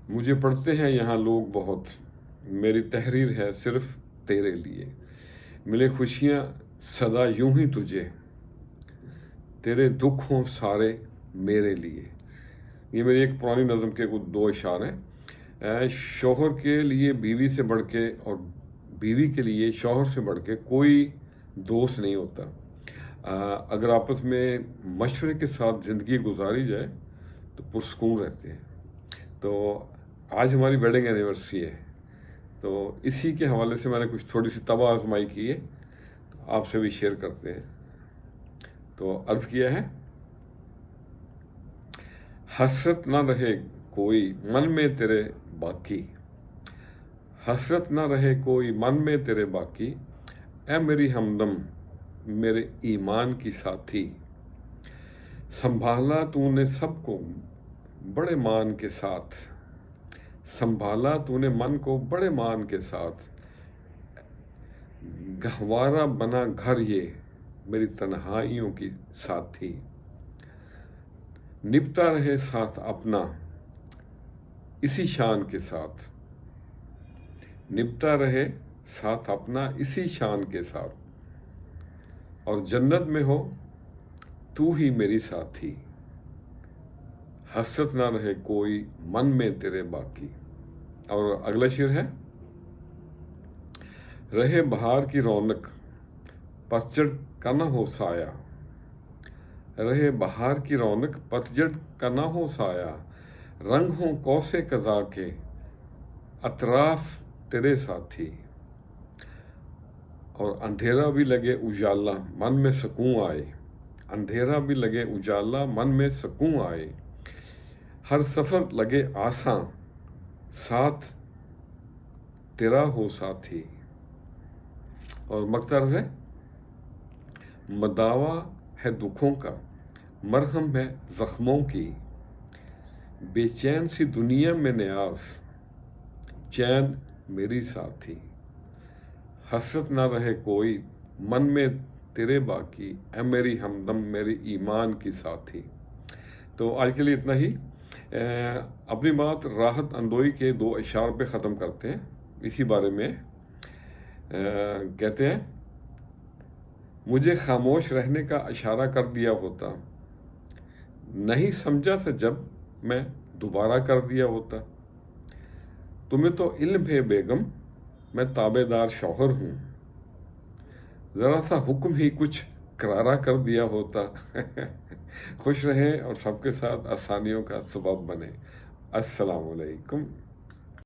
مجھے پڑھتے ہیں یہاں لوگ بہت، میری تحریر ہے صرف تیرے لیے، ملے خوشیاں سدا یوں ہی تجھے، تیرے دکھ ہوں سارے میرے لیے۔ یہ میری ایک پرانی نظم کے کچھ دو اشعار ہیں۔ شوہر کے لیے بیوی سے بڑھ کے اور بیوی کے لیے شوہر سے بڑھ کے کوئی دوست نہیں ہوتا۔ اگر آپس میں مشورے کے ساتھ زندگی گزاری جائے تو پرسکون رہتے ہیں۔ تو آج ہماری ویڈنگ اینیورسری ہے، تو اسی کے حوالے سے میں نے کچھ تھوڑی سی طبع آزمائی کی ہے، تو آپ سے بھی شیئر کرتے ہیں۔ تو عرض کیا ہے، حسرت نہ رہے کوئی من میں تیرے باقی، حسرت نہ رہے کوئی من میں تیرے باقی، اے میری ہمدم میرے ایمان کی ساتھی، سنبھالا تو نے سب کو بڑے مان کے ساتھ، سنبھالا تو نے من کو بڑے مان کے ساتھ، گہوارہ بنا گھر یہ میری تنہائیوں کی ساتھی، نبھتا رہے ساتھ اپنا اسی شان کے ساتھ، نبھتا رہے ساتھ اپنا اسی شان کے ساتھ، اور جنت میں ہو تو ہی میری ساتھی، حسرت نہ رہے کوئی من میں تیرے باقی۔ اور اگلا شعر ہے، رہے بہار کی رونق پتجھڑ کا نہ ہو سایہ، رہے بہار کی رونق پتجھڑ کا نہ ہو سایہ، رنگ ہوں کوسے قضا کے اطراف تیرے ساتھی، اور اندھیرا بھی لگے اجالا من میں سکون آئے، اندھیرا بھی لگے اجالا من میں سکون آئے، ہر سفر لگے آساں ساتھ تیرا ہو ساتھی۔ اور مقترض ہے، مداوا ہے دکھوں کا مرہم ہے زخموں کی، بے چین سی دنیا میں نیاز چین میری ساتھی، حسرت نہ رہے کوئی من میں تیرے باقی، اے میری ہمدم میری ایمان کی ساتھی۔ تو آج کے لیے اتنا ہی۔ اپنی بات راحت اندوئی کے دو اشعار پہ ختم کرتے ہیں۔ اسی بارے میں کہتے ہیں، مجھے خاموش رہنے کا اشارہ کر دیا ہوتا، نہیں سمجھا تھا جب میں دوبارہ کر دیا ہوتا، تمہیں تو علم ہے بیگم میں تابع دار شوہر ہوں، ذرا سا حکم ہی کچھ کرارا کر دیا ہوتا۔ خوش رہیں اور سب کے ساتھ آسانیوں کا سبب بنے۔ السلام علیکم۔